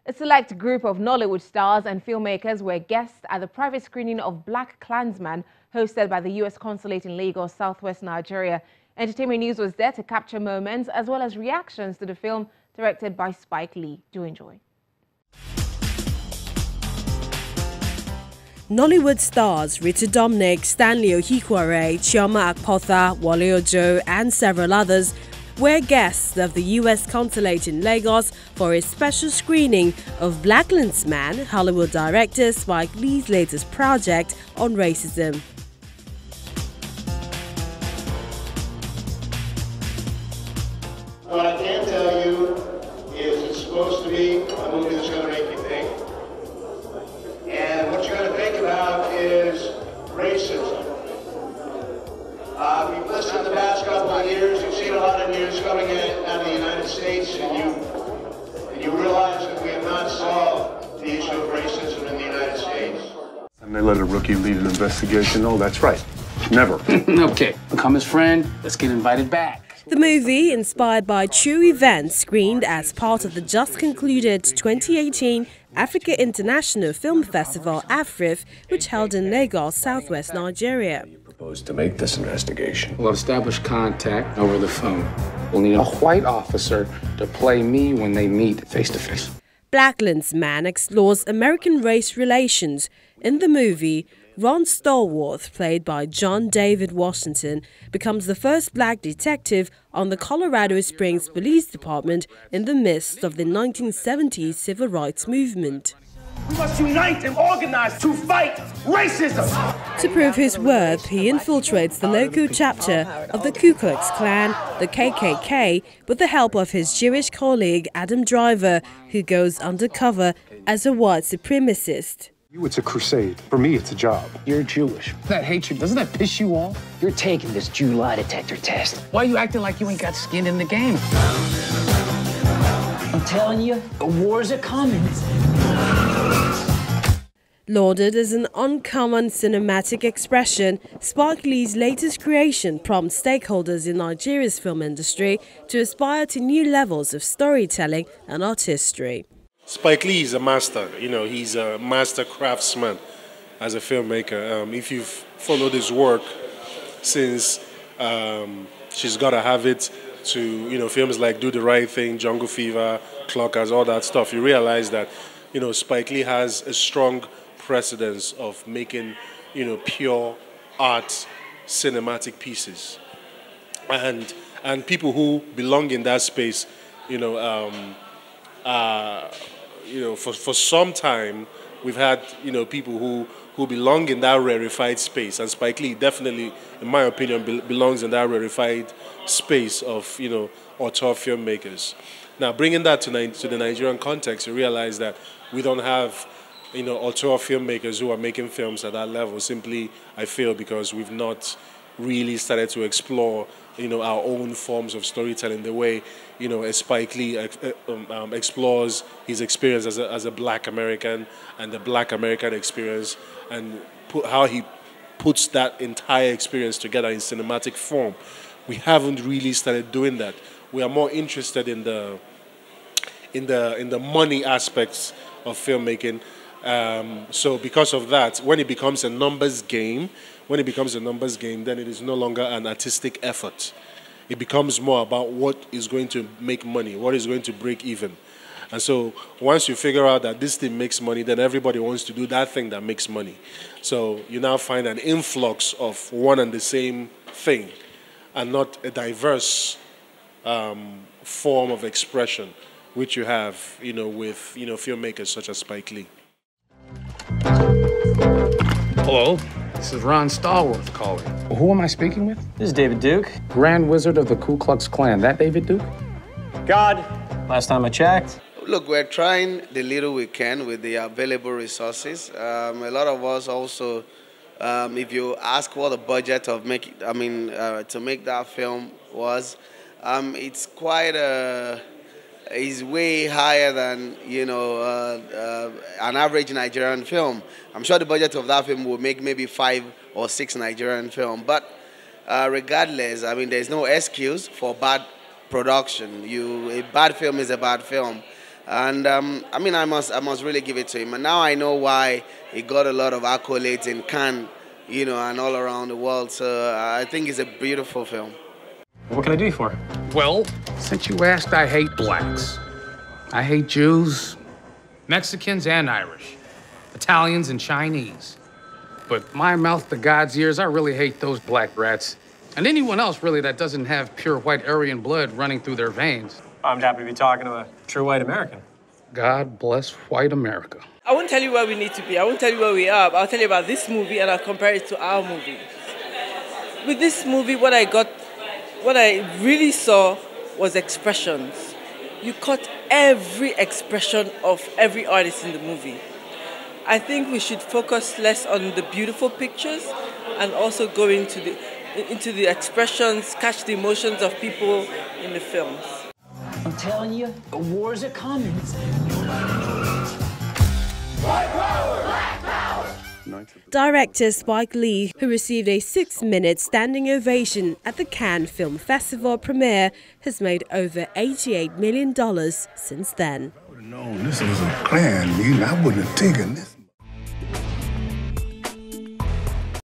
A select group of Nollywood stars and filmmakers were guests at the private screening of BlackKlansMan, hosted by the US Consulate in Lagos, southwest Nigeria. Entertainment News was there to capture moments as well as reactions to the film directed by Spike Lee. Do enjoy. Nollywood stars Rita Dominic, Stanley Ohikwere, Chioma Akpotha, Wale Ojo and several others were guests of the US Consulate in Lagos for a special screening of BlackKlansMan, Hollywood director Spike Lee's latest project on racism. What I can tell you is it's supposed to be a movie that's going to make you think. And what you're going to think about is racism. You've listened to the past couple of years, you've seen a lot of news coming in out of the United States, and you realize that we have not solved the issue of racism in the United States. And they let a rookie lead an investigation. Oh, that's right. Never. Okay, become his friend. Let's get invited back. The movie, inspired by true events, screened as part of the just concluded 2018 Africa International Film Festival, AFRIF, which held in Lagos, southwest Nigeria. Proposed to make this investigation. We'll establish contact over the phone. We'll need a white officer to play me when they meet face to face. BlackKlansMan explores American race relations. In the movie, Ron Stallworth, played by John David Washington, becomes the first black detective on the Colorado Springs Police Department in the midst of the 1970s civil rights movement. We must unite and organize to fight racism. To prove his worth, he infiltrates the local chapter of the Ku Klux Klan, the KKK, with the help of his Jewish colleague Adam Driver, who goes undercover as a white supremacist. It's a crusade. For me, it's a job. You're Jewish. That hatred, doesn't that piss you off? You're taking this Jew lie detector test. Why are you acting like you ain't got skin in the game? I'm telling you, the wars are coming. Lauded as an uncommon cinematic expression, Spike Lee's latest creation prompts stakeholders in Nigeria's film industry to aspire to new levels of storytelling and artistry. Spike Lee is a master, he's a master craftsman as a filmmaker. If you've followed his work since She's Gotta Have It to, films like Do the Right Thing, Jungle Fever, Clockers, all that stuff, you realize that, Spike Lee has a strong precedence of making, pure art cinematic pieces. And people who belong in that space, for some time, we've had, people who belong in that rarefied space. And Spike Lee definitely, in my opinion, belongs in that rarefied space of, auteur filmmakers. Now, bringing that to the Nigerian context, you realize that we don't have, auteur filmmakers who are making films at that level. Simply, I feel, because we've not really started to explore, our own forms of storytelling the way, as Spike Lee explores his experience as a Black American and the Black American experience, and how he puts that entire experience together in cinematic form. We haven't really started doing that. We are more interested in the money aspects of filmmaking. So because of that, when it becomes a numbers game, then it is no longer an artistic effort. It becomes more about what is going to make money, what is going to break even. And so once you figure out that this thing makes money, then everybody wants to do that thing that makes money. So you now find an influx of one and the same thing, and not a diverse form of expression, which you have, with, filmmakers such as Spike Lee. Hello, this is Ron Stallworth calling. Who am I speaking with? This is David Duke. Grand Wizard of the Ku Klux Klan. That David Duke? God, last time I checked. Look, we're trying the little we can with the available resources. A lot of us also, if you ask what the budget of to make that film was, it's quite is way higher than an average Nigerian film. I'm sure the budget of that film will make maybe 5 or 6 Nigerian films. But regardless, there's no excuse for bad production. A bad film is a bad film. And I mean, I must really give it to him. And now I know why he got a lot of accolades in Cannes, you know, and all around the world. So I think it's a beautiful film. What can I do you for? Well, since you asked, I hate blacks. I hate Jews, Mexicans and Irish, Italians and Chinese. But my mouth to God's ears, I really hate those black rats. And anyone else, really, that doesn't have pure white Aryan blood running through their veins. I'm happy to be talking to a true white American. God bless white America. I won't tell you where we need to be. I won't tell you where we are. But I'll tell you about this movie and I'll compare it to our movie. With this movie, what I really saw was expressions. You caught every expression of every artist in the movie. I think we should focus less on the beautiful pictures and also go into the expressions, catch the emotions of people in the films. I'm telling you, the wars are coming. White power! Black power! Director Spike Lee, who received a 6-minute standing ovation at the Cannes Film Festival premiere, has made over $88 million since then. I would have known this was a Klan meeting. I wouldn't have taken this.